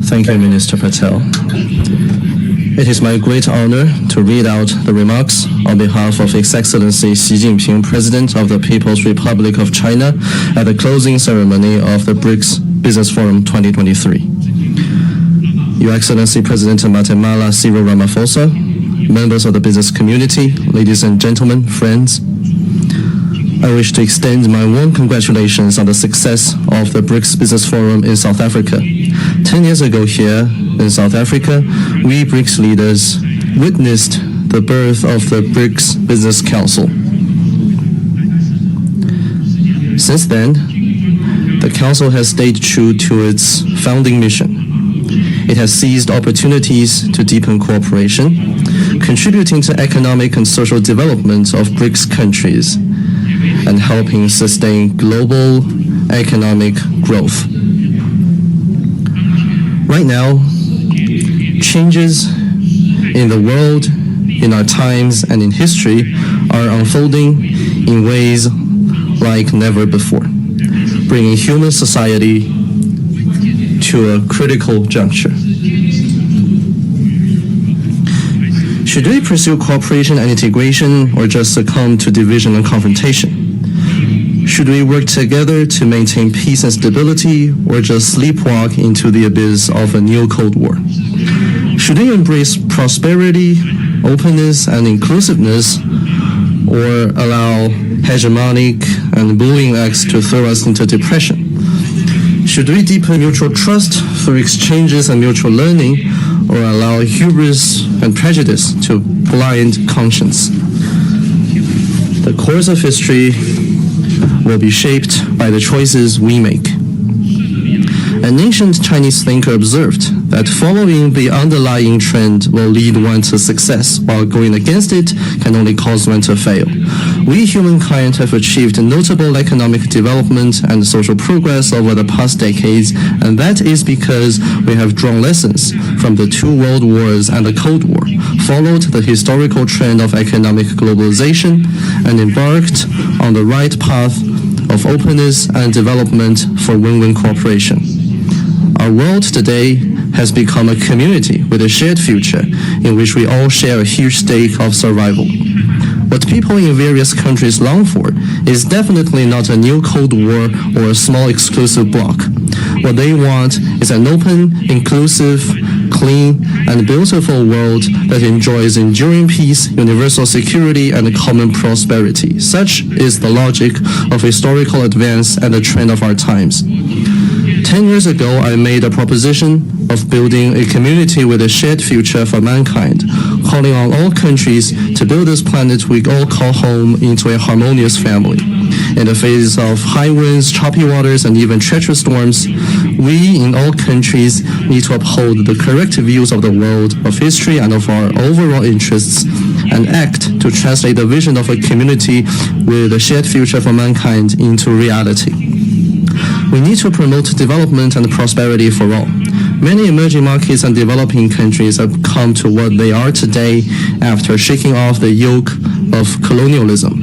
Thank you, Minister Patel. It is my great honor to read out the remarks on behalf of His Excellency Xi Jinping, President of the People's Republic of China, at the closing ceremony of the BRICS Business Forum 2023. Your Excellency President Guatemala Cyril Ramaphosa, members of the business community, ladies and gentlemen, friends, I wish to extend my warm congratulations on the success of the BRICS Business Forum in South Africa. 10 years ago here in South Africa, we BRICS leaders witnessed the birth of the BRICS Business Council. Since then, the Council has stayed true to its founding mission. It has seized opportunities to deepen cooperation, contributing to economic and social development of BRICS countries and helping sustain global economic growth. Right now, changes in the world, in our times, and in history are unfolding in ways like never before, bringing human society to a critical juncture. Should we pursue cooperation and integration or just succumb to division and confrontation? Should we work together to maintain peace and stability or just sleepwalk into the abyss of a new Cold War? Should we embrace prosperity, openness, and inclusiveness or allow hegemonic and bullying acts to throw us into depression? Should we deepen mutual trust through exchanges and mutual learning, or allow hubris and prejudice to blind conscience? The course of history will be shaped by the choices we make. An ancient Chinese thinker observed that following the underlying trend will lead one to success, while going against it can only cause one to fail. We humankind have achieved notable economic development and social progress over the past decades, and that is because we have drawn lessons from the two world wars and the Cold War, followed the historical trend of economic globalization, and embarked on the right path of openness and development for win-win cooperation. Our world today has become a community with a shared future in which we all share a huge stake of survival. What people in various countries long for is definitely not a new Cold War or a small exclusive bloc. What they want is an open, inclusive, clean, and beautiful world that enjoys enduring peace, universal security, and common prosperity. Such is the logic of historical advance and the trend of our times. 10 years ago, I made a proposition of building a community with a shared future for mankind, calling on all countries to build this planet we all call home into a harmonious family. In the face of high winds, choppy waters, and even treacherous storms, we in all countries need to uphold the correct views of the world, of history, and of our overall interests, and act to translate the vision of a community with a shared future for mankind into reality. We need to promote development and prosperity for all. Many emerging markets and developing countries have come to what they are today after shaking off the yoke of colonialism.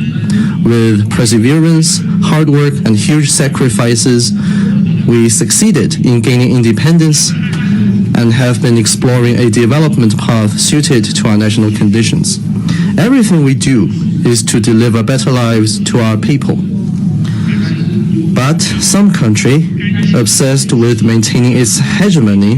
With perseverance, hard work, and huge sacrifices, we succeeded in gaining independence and have been exploring a development path suited to our national conditions. Everything we do is to deliver better lives to our people. But some country, obsessed with maintaining its hegemony,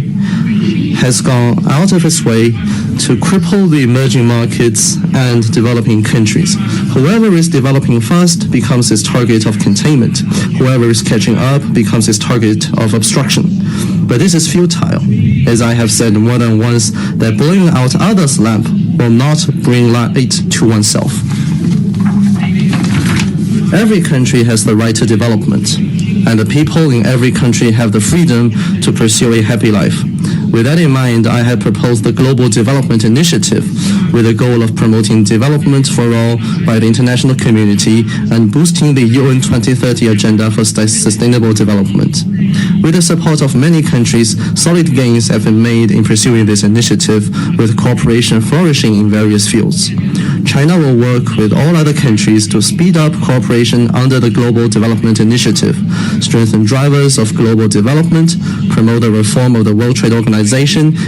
has gone out of its way to cripple the emerging markets and developing countries. Whoever is developing fast becomes its target of containment. Whoever is catching up becomes its target of obstruction. But this is futile, as I have said more than once, that blowing out others' lamp will not bring light to oneself. Every country has the right to development, and the people in every country have the freedom to pursue a happy life. With that in mind, I have proposed the Global Development Initiative with the goal of promoting development for all by the international community and boosting the UN 2030 agenda for sustainable development. With the support of many countries, solid gains have been made in pursuing this initiative, with cooperation flourishing in various fields. China will work with all other countries to speed up cooperation under the Global Development Initiative, strengthen drivers of global development, promote the reform of the World Trade Organization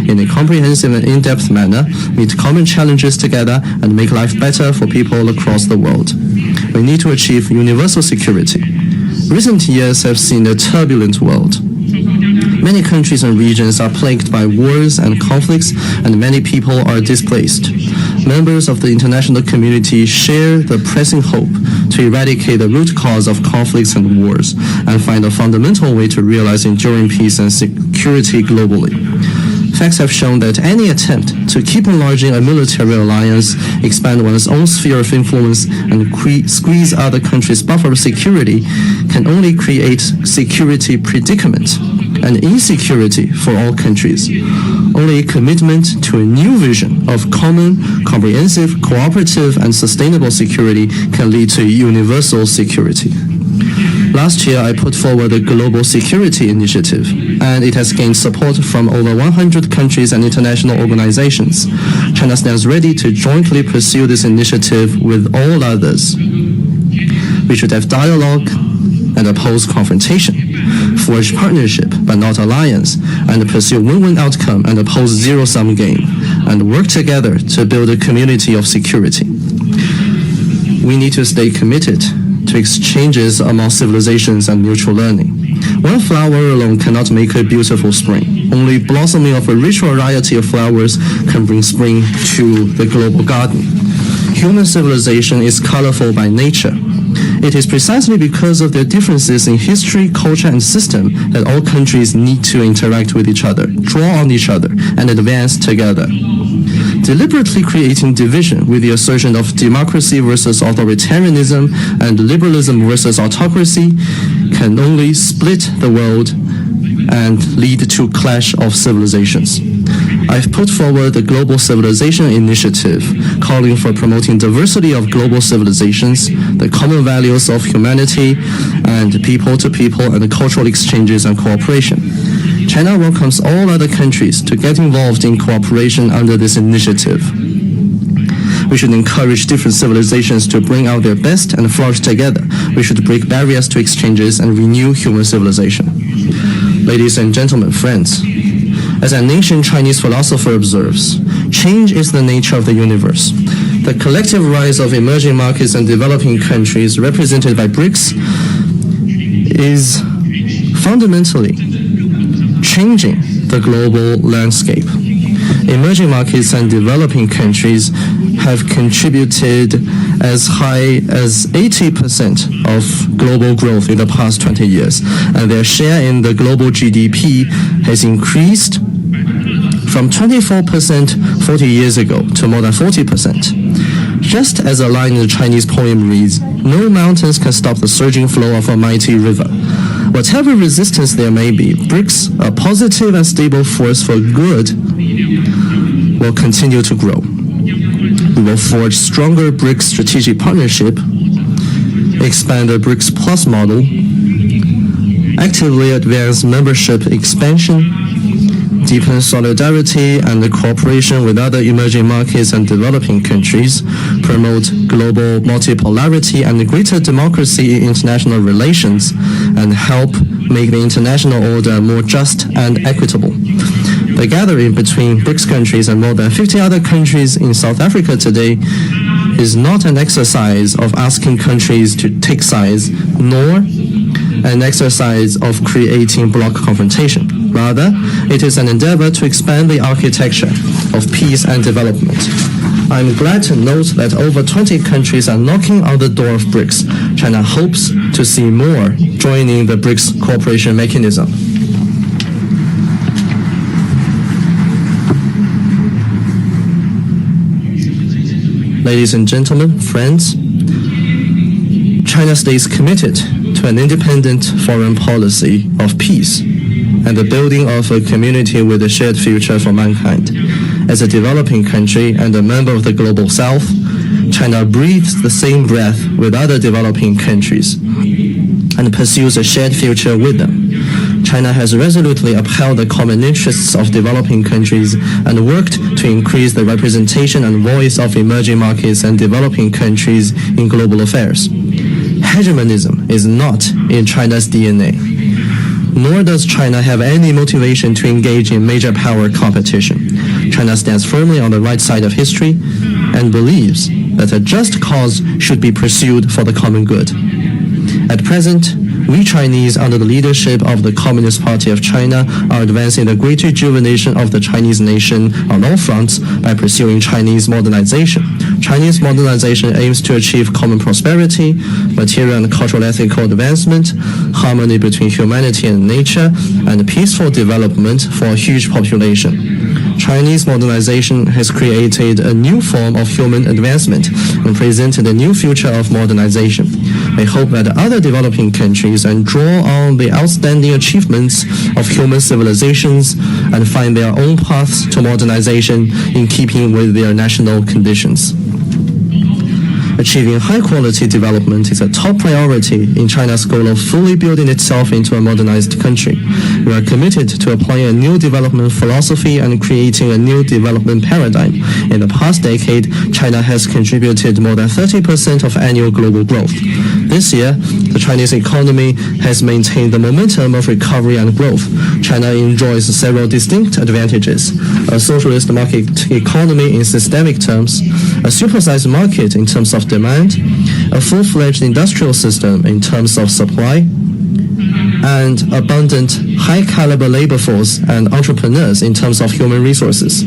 in a comprehensive and in-depth manner, meet common challenges together, and make life better for people across the world. We need to achieve universal security. Recent years have seen a turbulent world. Many countries and regions are plagued by wars and conflicts, and many people are displaced. Members of the international community share the pressing hope to eradicate the root cause of conflicts and wars and find a fundamental way to realize enduring peace and security globally. Facts have shown that any attempt to keep enlarging a military alliance, expand one's own sphere of influence, and squeeze other countries' buffer of security can only create security predicament and insecurity for all countries. Only a commitment to a new vision of common, comprehensive, cooperative, and sustainable security can lead to universal security. Last year, I put forward the Global Security Initiative, and it has gained support from over 100 countries and international organizations. China stands ready to jointly pursue this initiative with all others. We should have dialogue and oppose confrontation, forge partnership but not alliance, and pursue win-win outcome and oppose zero-sum game, and work together to build a community of security. We need to stay committed to exchanges among civilizations and mutual learning. One flower alone cannot make a beautiful spring. Only blossoming of a rich variety of flowers can bring spring to the global garden. Human civilization is colorful by nature. It is precisely because of their differences in history, culture, and system that all countries need to interact with each other, draw on each other, and advance together. Deliberately creating division with the assertion of democracy versus authoritarianism and liberalism versus autocracy can only split the world and lead to clash of civilizations. I've put forward the Global Civilization Initiative, calling for promoting diversity of global civilizations, the common values of humanity, and people-to-people and cultural exchanges and cooperation. China welcomes all other countries to get involved in cooperation under this initiative. We should encourage different civilizations to bring out their best and flourish together. We should break barriers to exchanges and renew human civilization. Ladies and gentlemen, friends, as an ancient Chinese philosopher observes, change is the nature of the universe. The collective rise of emerging markets and developing countries, represented by BRICS, is fundamentally changing the global landscape. Emerging markets and developing countries have contributed as high as 80% of global growth in the past 20 years, and their share in the global GDP has increased from 24% 40 years ago to more than 40%. Just as a line in the Chinese poem reads, "No mountains can stop the surging flow of a mighty river." Whatever resistance there may be, BRICS, a positive and stable force for good, will continue to grow. We will forge stronger BRICS strategic partnership, expand the BRICS Plus model, actively advance membership expansion, deepen solidarity and the cooperation with other emerging markets and developing countries, promote global multipolarity and greater democracy in international relations, and help make the international order more just and equitable. The gathering between BRICS countries and more than 50 other countries in South Africa today is not an exercise of asking countries to take sides, nor an exercise of creating bloc confrontation. Rather, it is an endeavor to expand the architecture of peace and development. I'm glad to note that over 20 countries are knocking on the door of BRICS. China hopes to see more joining the BRICS cooperation mechanism. Ladies and gentlemen, friends, China stays committed to an independent foreign policy of peace. and the building of a community with a shared future for mankind. As a developing country and a member of the Global South, China breathes the same breath with other developing countries and pursues a shared future with them. China has resolutely upheld the common interests of developing countries and worked to increase the representation and voice of emerging markets and developing countries in global affairs. Hegemonism is not in China's DNA, nor does China have any motivation to engage in major power competition. China stands firmly on the right side of history and believes that a just cause should be pursued for the common good. At present, we Chinese, under the leadership of the Communist Party of China, are advancing the great rejuvenation of the Chinese nation on all fronts by pursuing Chinese modernization. Chinese modernization aims to achieve common prosperity, material and cultural ethical advancement, harmony between humanity and nature, and peaceful development for a huge population. Chinese modernization has created a new form of human advancement and presented a new future of modernization. We hope that other developing countries and draw on the outstanding achievements of human civilizations and find their own paths to modernization in keeping with their national conditions. Achieving high-quality development is a top priority in China's goal of fully building itself into a modernized country. We are committed to applying a new development philosophy and creating a new development paradigm. In the past decade, China has contributed more than 30% of annual global growth. This year, the Chinese economy has maintained the momentum of recovery and growth. China enjoys several distinct advantages: a socialist market economy in systemic terms, a supersized market in terms of demand, a full-fledged industrial system in terms of supply, and abundant high-caliber labor force and entrepreneurs in terms of human resources.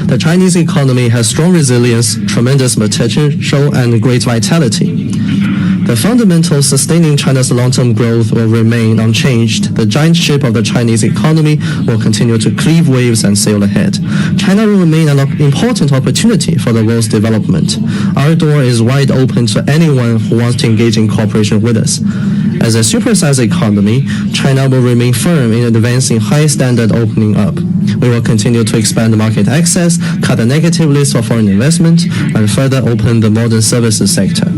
The Chinese economy has strong resilience, tremendous potential, and great vitality. The fundamentals sustaining China's long-term growth will remain unchanged. The giant ship of the Chinese economy will continue to cleave waves and sail ahead. China will remain an important opportunity for the world's development. Our door is wide open to anyone who wants to engage in cooperation with us. As a supersized economy, China will remain firm in advancing high-standard opening up. We will continue to expand market access, cut the negative list of foreign investment, and further open the modern services sector.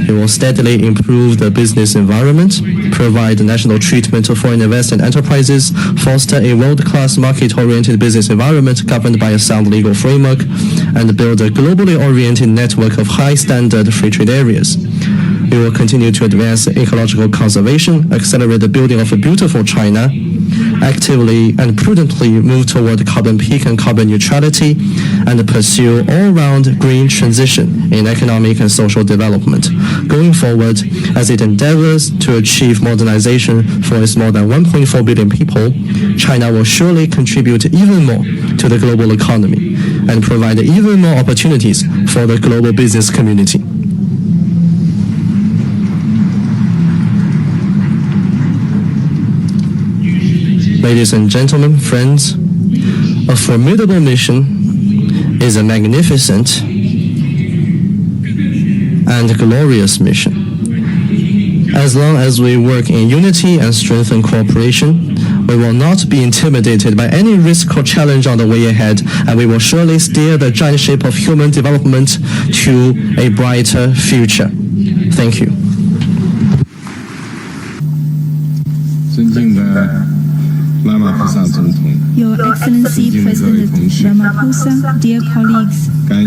We will steadily improve the business environment, provide national treatment to foreign investment enterprises, foster a world-class market-oriented business environment governed by a sound legal framework, and build a globally oriented network of high-standard free trade areas. We will continue to advance ecological conservation, accelerate the building of a beautiful China, actively and prudently move toward carbon peak and carbon neutrality, and pursue all-round green transition in economic and social development. Going forward, as it endeavors to achieve modernization for its more than 1.4 billion people, China will surely contribute even more to the global economy and provide even more opportunities for the global business community. Ladies and gentlemen, friends, a formidable mission is a magnificent and glorious mission. As long as we work in unity and strengthen cooperation, we will not be intimidated by any risk or challenge on the way ahead, and we will surely steer the giant ship of human development to a brighter future. Thank you. Your Excellency President Ramaphosa, dear colleagues, let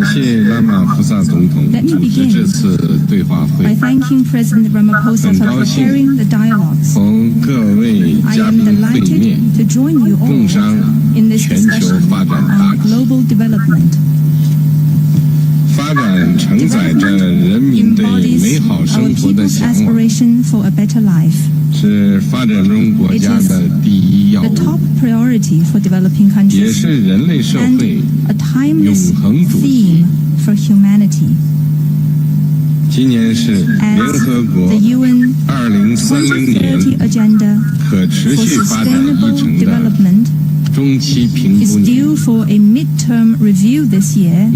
me begin by thanking President Ramaphosa for preparing the dialogues. I am delighted to join you all in this discussion on global development. Development embodies our people's aspiration for a better life. It is the top priority for developing countries and a timeless theme for humanity. As the UN 2030 Agenda for Sustainable Development is due for a midterm review this year,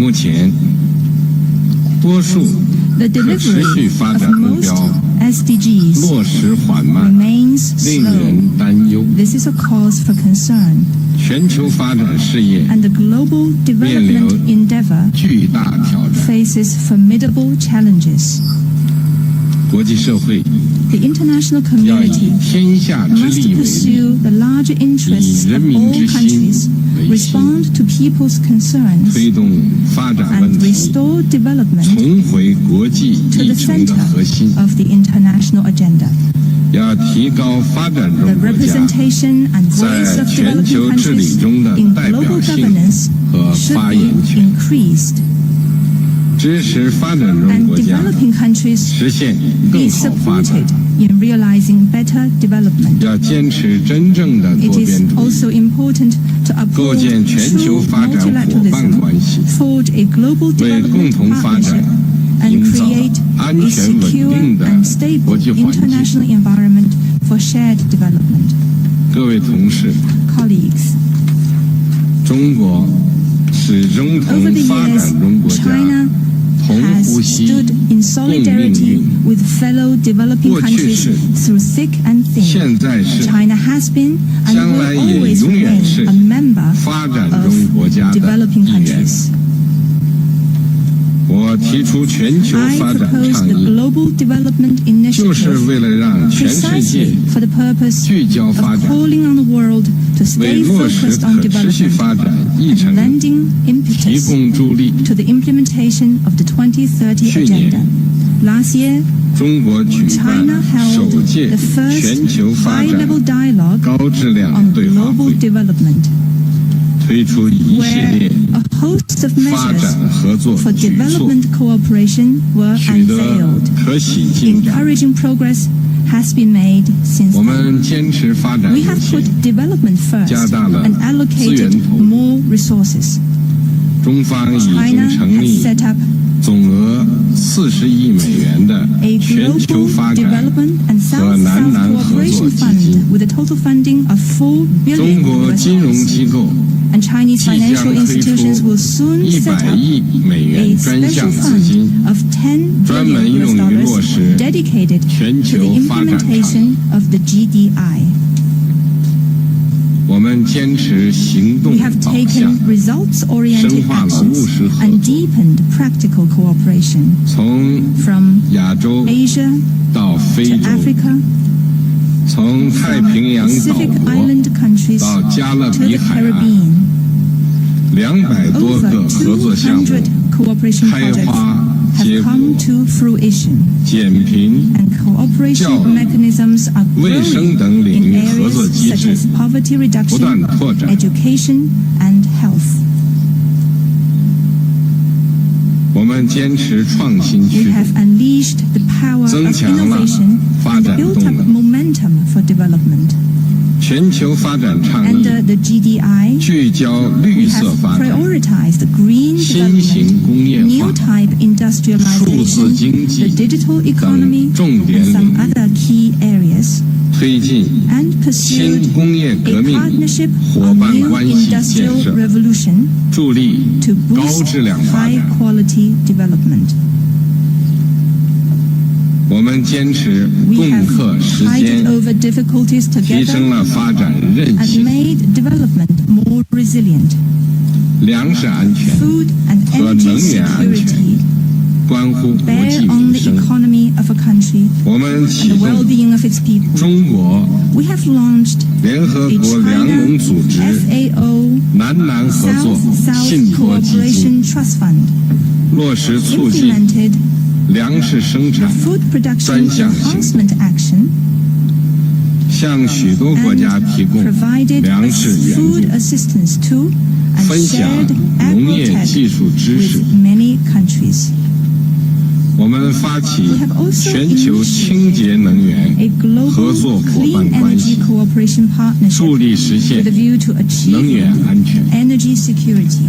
the delivery of most SDGs 落实缓慢， remains 令 slow. 人担忧。 This is a cause for concern, 全球发展事业 and the global development endeavor 巨大挑战， faces formidable challenges. 国际社会 The international 要以 community 天下之 must 利为力， pursue the larger interests 以人 of 民 all 之心 countries, 为心， respond to people's concerns, 推动发展问 and 题 restore development 重回国际 to 议 the 程的 center 核心， of the international agenda. 要提高发展 The 中国家 representation and voice 在 of 全 developing 球治理 countries 中的 in 代表 global 性 governance 和 should 发 be 言权， increased, 支持发展中 and 国家 developing countries 实现 be 更好发展 supported。in realizing better development. 要坚持真正的 It 多 is 边主义， also important to 构 uphold 建全球 true 发展伙伴 multilateralism, 关系， forge a global 为共 development 同发展 partnership, and 营造 create 安 a 全稳 secure 定的 and stable 国际环境。 international environment for shared development. 各位同事， Colleagues, 中国始终 over 同 the 发 years, 展中国家 China 同 has 呼吸、 stood in 共命 solidarity 运。 with fellow developing 过去 countries 是， through thick and thin. 现在是， China has been and 将来 will 也 always 永远 remain 是 a member 发展中 of 国家的 developing 一员。 countries. 我提出全球 I 发展 propose 倡 the 议， global development 就是 initiative 为了让全世界 precisely for the purpose 聚焦 of 发展， calling on the world to 为 stay 落实 focused on 可持续 development 发展议 and 程 lending 提 impetus 供助力。 to the implementation of the 2030去年 agenda. Last year, 中国举办 China 首 held 届 the first 全球发展 high-level dialogue 高质量 on 对话 global 会， development, 推出一系 where 列 a host of 发 measures 展合作 for 举措， development cooperation were 取得 unveiled. 可喜进展。 Encouraging progress has been made since 我 then. 们坚持发展 We 优 have 先 put，development first 加大了 and 资源 allocated 投入。 more resources. 中方已 China 经成 has 立 set up 总额40亿美元的 a 全球 global 发展 development and 和南 South-South 南合作 cooperation 基 fund 金。 with a total funding of $4 billion 中国金融机构 and Chinese 即将 financial 推 institutions 出 will soon set 100 up 亿美 a 元专 special 项资金， fund of $10 专门 billion 用于落实 dedicated 全 to 球 the 发展倡议。 implementation of the GDI. 我们坚持行动 We have 导向 taken，results-oriented 深化了 actions 务实合 and 作， deepened practical cooperation 从 from 亚洲 Asia 到非 to 洲， Africa, 从太 from 平洋岛 Pacific 国 Island countries 到加勒 to 比 the 海岸Caribbean. ，200多 Over 个合作项目200 cooperation 开 projects 花结 have 果， come to fruition, 减贫、 and cooperation 教育、 mechanisms are 卫生 growing 等领 in 域合作 areas 机 such 制 as poverty 不 reduction, 断拓展。 education, and health. 我们坚持创新 We 驱动， have unleashed the power 增 of 强了 innovation 发 and 展 built 动 up 能。 momentum for development. 全球发展倡议 Under the GDI, 聚焦 we 绿色 have 发展、 prioritized green 新型 development, 工业 new 化、 type 数字 industrialization, 经济 the digital 等 economy, 重点 and 领 some 域， other key areas, 推进 and 新 pursued 工业 a 革命 partnership 伙 on 伴 new 关系建 industrial 设， revolution 助力 to 高 boost 质量发 high 展。 quality development. 我们坚持 We 共 have 克时 tided 艰， over difficulties 提升 together 了发展韧 and 性、 made development more resilient. 粮食安全 Food and 和 energy 能源安全 security 关乎国 bear 计 on 民 the 生。 economy of a country 我们 and 启 the 动 well-being of its people. 中国 We have launched 联合 a 国粮 China 农组织 FAO 南南合作 South-South 信托基金， Cooperation Trust Fund, 落实促进 implemented 粮食生 the 产， Food Production 专项行 Enhancement Action, 向许多国家 and 提供 provided 粮食援 food 助， assistance to and 分享 shared 农业技 agrotech 术知识。 with many countries. 我们发起 We have also 全球清洁能源 A 合 global 作伙伴 clean 关 energy 系， cooperation 助 partnership 力实现 with a view to 能源 achieving 安全。 energy security.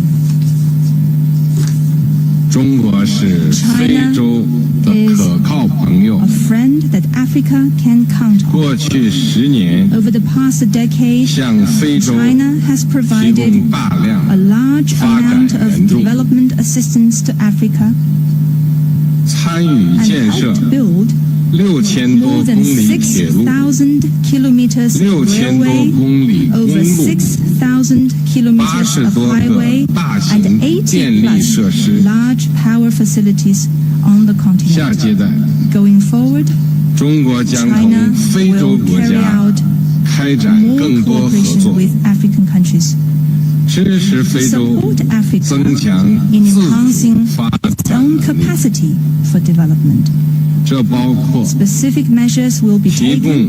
中国是非洲的可靠朋友 A。friend that Africa can count on. 过去10年， Over the past decade, 向非洲 China has 提 provided 供大量 a large 发展 amount of 援助， development assistance to Africa 参与 and 建设 helped build 6000多 more 公 than 里铁路， 6,000 kilometers of 6000多 railway, 公里公 over 路， 6,000 kilometers 80 of 多个 highway, 大 and 型 80 电力 plus 设施。 large power facilities on the 下阶 continent. 段， Going forward, 中国将 China 同非洲 will 国 carry 家 out 开展 more 更多合 cooperation 作， with African countries, 支持非洲 support Africa 增强 in 自 enhancing 主发 its 展 own 能力。 capacity for development. 这包括 Specific measures will be 提供 taken,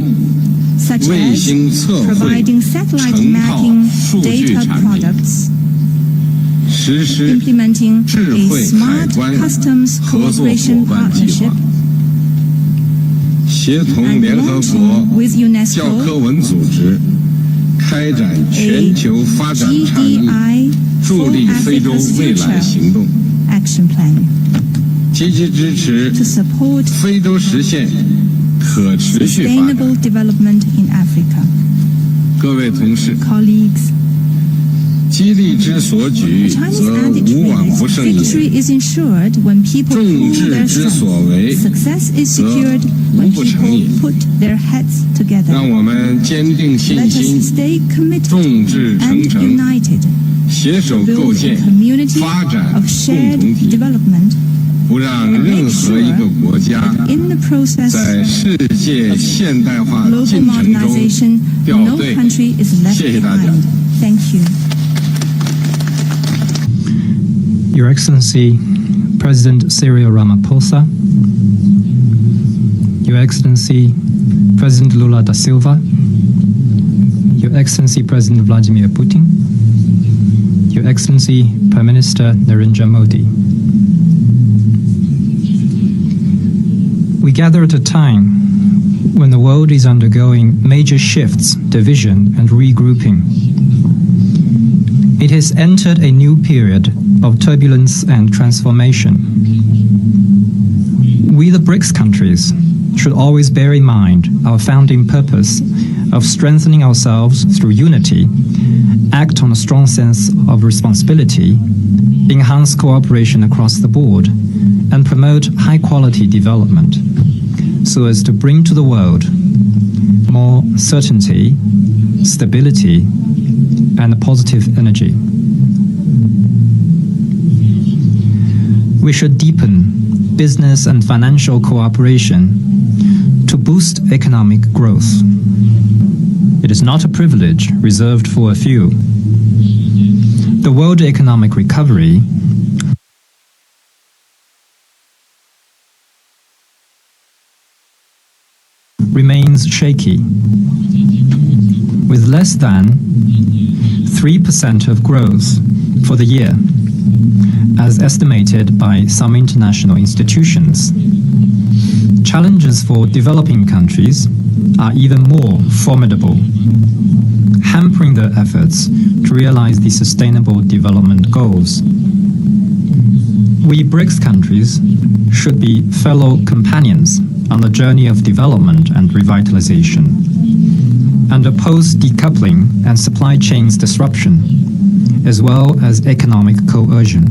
such 卫 as 星测绘 providing satellite 成套 mapping 数据 data 产品， products, 实施 implementing 智 a 慧海 smart 关 customs 合作伙 cooperation 伴计 partnership, 划，协同 and 联合 launching 国 with 教科 UNESCO 文组织开展全球发展倡议， GDI 助 for 力非洲 Africa's 未来 future 行动， action plan 积极支持 to support 非洲实现可持续发展。 sustainable development in Africa. 各位同事， Colleagues, 激励之所举， Chinese 则 adage 无往不 is 胜也。 victory is ensured when people 众 pull 志 their 之所 strength. 为， Success is 则 secured 无 when 不成也。 people put their heads together. 让我们坚定信 Let us 心， stay committed 众志 and 成城， united 携手 to 构 build 建 a community 发展 of 共 shared 同体， development, 不让任何一个国家 in the process 在世界现代化 global 进程中 modernization, 掉 no 队。 country is left 谢谢大家。 behind. Thank you. Your Excellency, President Cyril Ramaphosa, Your Excellency, President Lula da Silva, Your Excellency, President Vladimir Putin, Your Excellency, Prime Minister Narendra Modi. We gather at a time when the world is undergoing major shifts, division, and regrouping. It has entered a new period of turbulence and transformation. We, the BRICS countries, should always bear in mind our founding purpose of strengthening ourselves through unity, act on a strong sense of responsibility, enhance cooperation across the board, and promote high-quality development, so as to bring to the world more certainty, stability, and positive energy. We should deepen business and financial cooperation to boost economic growth. It is not a privilege reserved for a few. The world economic recovery remains shaky, with less than 3% of growth for the year, as estimated by some international institutions. Challenges for developing countries are even more formidable, hampering their efforts to realize the Sustainable Development Goals. We BRICS countries should be fellow companions on the journey of development and revitalization, and oppose decoupling and supply chains disruption, as well as economic coercion.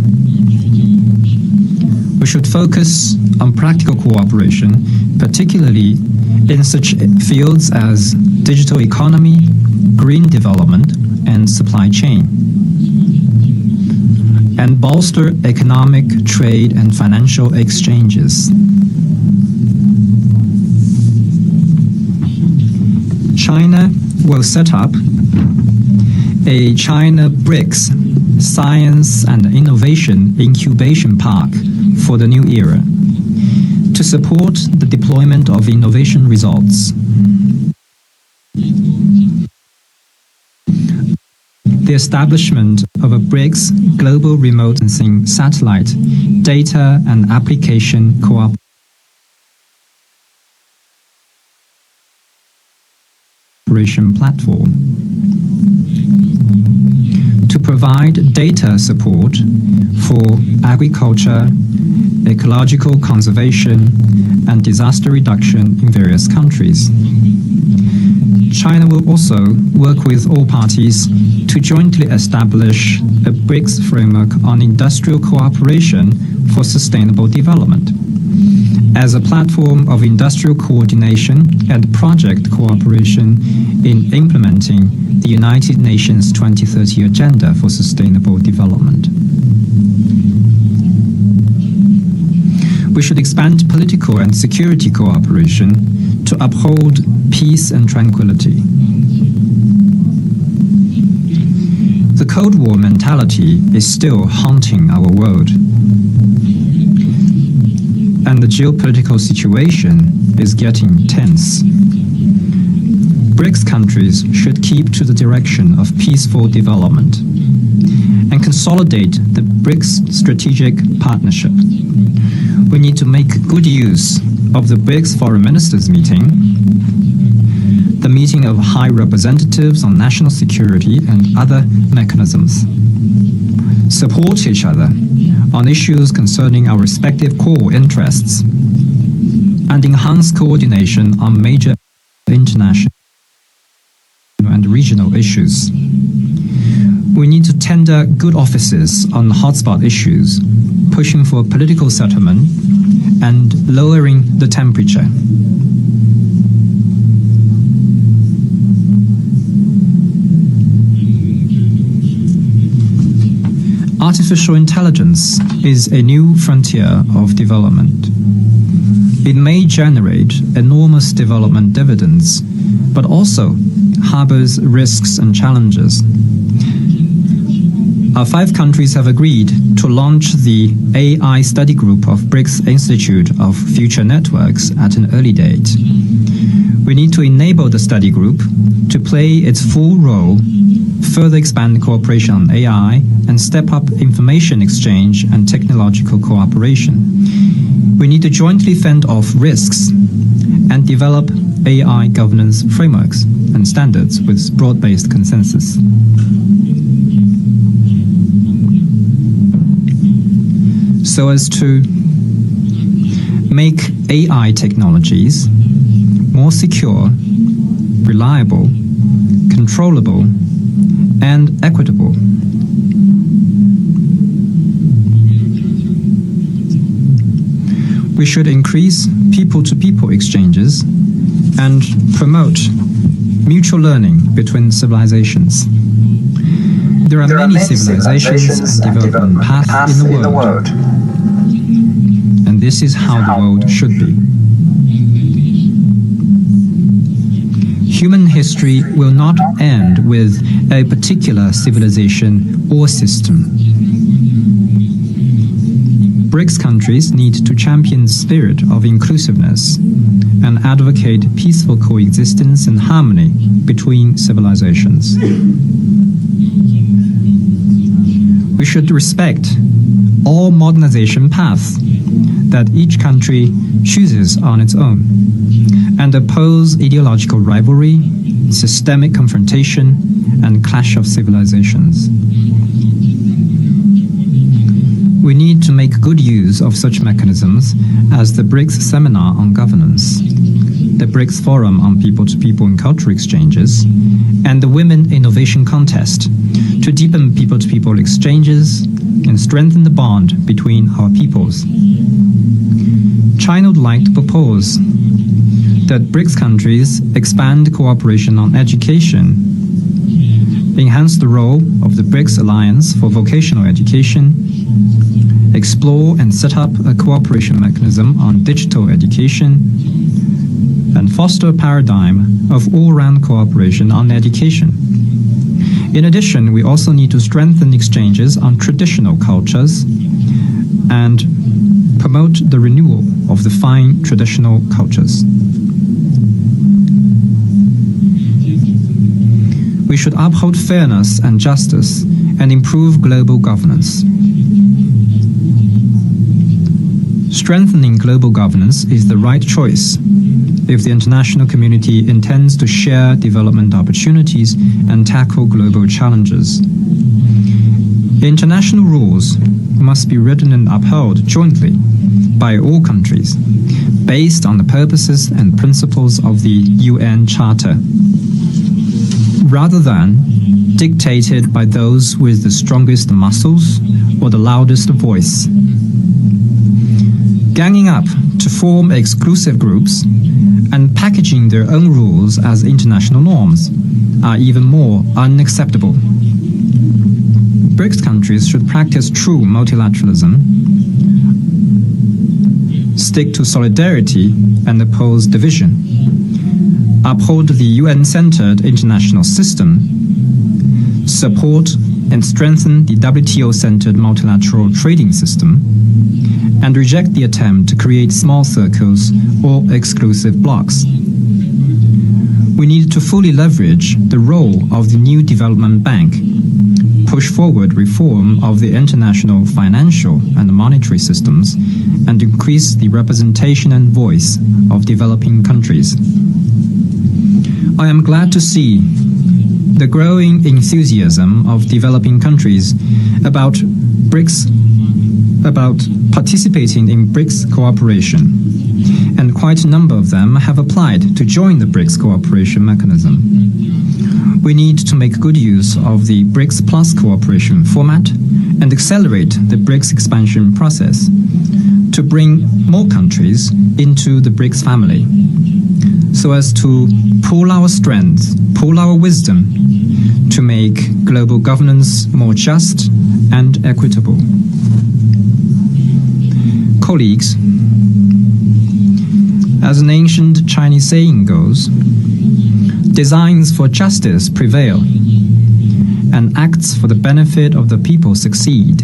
We should focus on practical cooperation, particularly in such fields as digital economy, green development, and supply chain, and bolster economic, trade, and financial exchanges. China will set up a China BRICS Science and Innovation Incubation Park for the new era to support the deployment of innovation results. The establishment of a BRICS Global Remote Sensing Satellite Data and Application Cooperation Platform to provide data support for agriculture, ecological conservation, and disaster reduction in various countries. China will also work with all parties to jointly establish a BRICS framework on industrial cooperation for sustainable development. as a platform of industrial coordination and project cooperation in implementing the United Nations 2030 Agenda for Sustainable Development. We should expand political and security cooperation to uphold peace and tranquility. The Cold War mentality is still haunting our world, and the geopolitical situation is getting tense. BRICS countries should keep to the direction of peaceful development and consolidate the BRICS strategic partnership. We need to make good use of the BRICS Foreign Ministers meeting, the meeting of high representatives on national security and other mechanisms. Support each other on issues concerning our respective core interests, and enhance coordination on major international and regional issues. We need to tender good offices on hotspot issues, pushing for political settlement and lowering the temperature. Artificial intelligence is a new frontier of development. It may generate enormous development dividends, but also harbors risks and challenges. Our 5 countries have agreed to launch the AI study group of BRICS Institute of Future Networks at an early date. We need to enable the study group to play its full role, further expand cooperation on AI, and step up information exchange and technological cooperation. We need to jointly fend off risks and develop AI governance frameworks and standards with broad-based consensus. So as to make AI technologies more secure, reliable, controllable, and equitable. We should increase people-to-people exchanges and promote mutual learning between civilizations. There are many civilizations and development paths in the world, and this is how the world should be. Human history will not end with a particular civilization or system. BRICS countries need to champion the spirit of inclusiveness and advocate peaceful coexistence and harmony between civilizations. We should respect all modernization paths that each country chooses on its own, and oppose ideological rivalry, systemic confrontation, and clash of civilizations. We need to make good use of such mechanisms as the BRICS Seminar on Governance, the BRICS Forum on People-to-People and Cultural Exchanges, and the Women Innovation Contest to deepen people-to-people exchanges and strengthen the bond between our peoples. China would like to propose that BRICS countries expand cooperation on education, enhance the role of the BRICS Alliance for Vocational Education, explore and set up a cooperation mechanism on digital education, and foster a paradigm of all-round cooperation on education. In addition, we also need to strengthen exchanges on traditional cultures and promote the renewal of the fine traditional cultures. We should uphold fairness and justice and improve global governance. Strengthening global governance is the right choice if the international community intends to share development opportunities and tackle global challenges. International rules must be written and upheld jointly by all countries, based on the purposes and principles of the UN Charter, rather than dictated by those with the strongest muscles or the loudest voice. ganging up to form exclusive groups and packaging their own rules as international norms are even more unacceptable. BRICS countries should practice true multilateralism, stick to solidarity and oppose division, uphold the UN-centered international system, support and strengthen the WTO-centered multilateral trading system, and reject the attempt to create small circles or exclusive blocs. We need to fully leverage the role of the new development bank, push forward reform of the international financial and monetary systems, and increase the representation and voice of developing countries. I am glad to see the growing enthusiasm of developing countries about participating in BRICS cooperation, and quite a number of them have applied to join the BRICS cooperation mechanism. We need to make good use of the BRICS Plus cooperation format and accelerate the BRICS expansion process to bring more countries into the BRICS family, so as to pool our strengths, pool our wisdom to make global governance more just and equitable. Colleagues, as an ancient Chinese saying goes, designs for justice prevail, and acts for the benefit of the people succeed.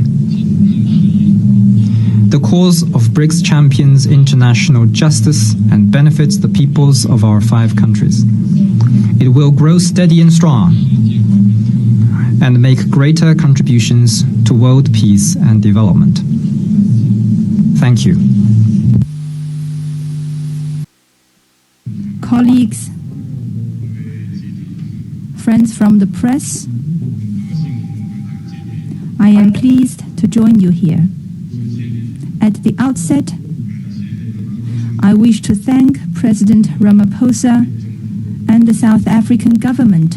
The cause of BRICS champions international justice and benefits the peoples of our 5 countries. It will grow steady and strong, and make greater contributions to world peace and development. Thank you. Colleagues, friends from the press, I am pleased to join you here. At the outset, I wish to thank President Ramaphosa and the South African government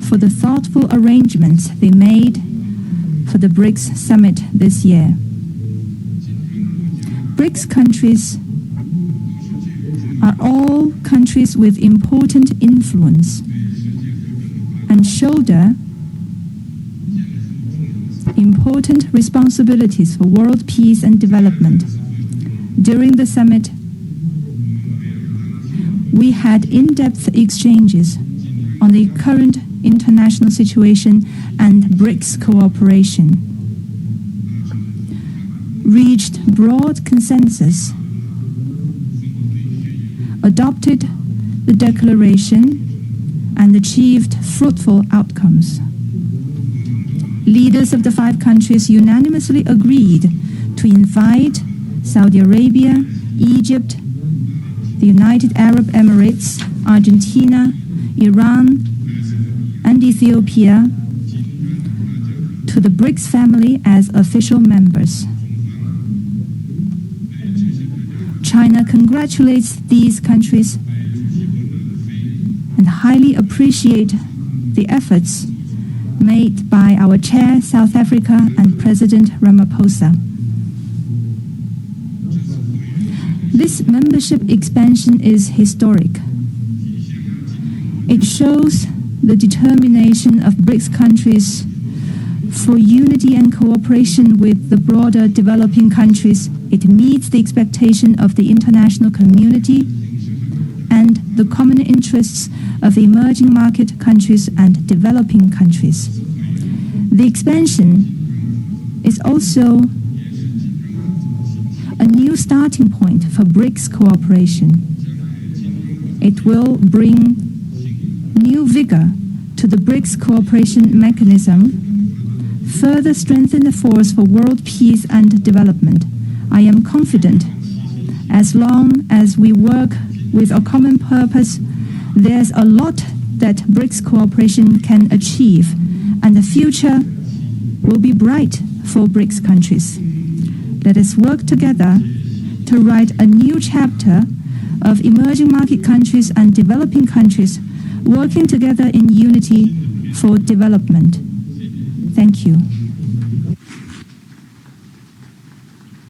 for the thoughtful arrangements they made for the BRICS Summit this year. BRICS countries are all countries with important influence and shoulder important responsibilities for world peace and development. During the summit, we had in-depth exchanges on the current international situation and BRICS cooperation, reached broad consensus, adopted the declaration, and achieved fruitful outcomes. Leaders of the 5 countries unanimously agreed to invite Saudi Arabia, Egypt, the United Arab Emirates, Argentina, Iran, and Ethiopia to the BRICS family as official members. China congratulates these countries and highly appreciates the efforts made by our chair, South Africa, and President Ramaphosa. This membership expansion is historic. It shows the determination of BRICS countries for unity and cooperation with the broader developing countries. It meets the expectation of the international community and the common interests of emerging market countries and developing countries. The expansion is also a new starting point for BRICS cooperation. It will bring new vigor to the BRICS cooperation mechanism, further strengthen the force for world peace and development. I am confident, as long as we work with a common purpose, there's a lot that BRICS cooperation can achieve, and the future will be bright for BRICS countries. Let us work together to write a new chapter of emerging market countries and developing countries working together in unity for development. Thank you.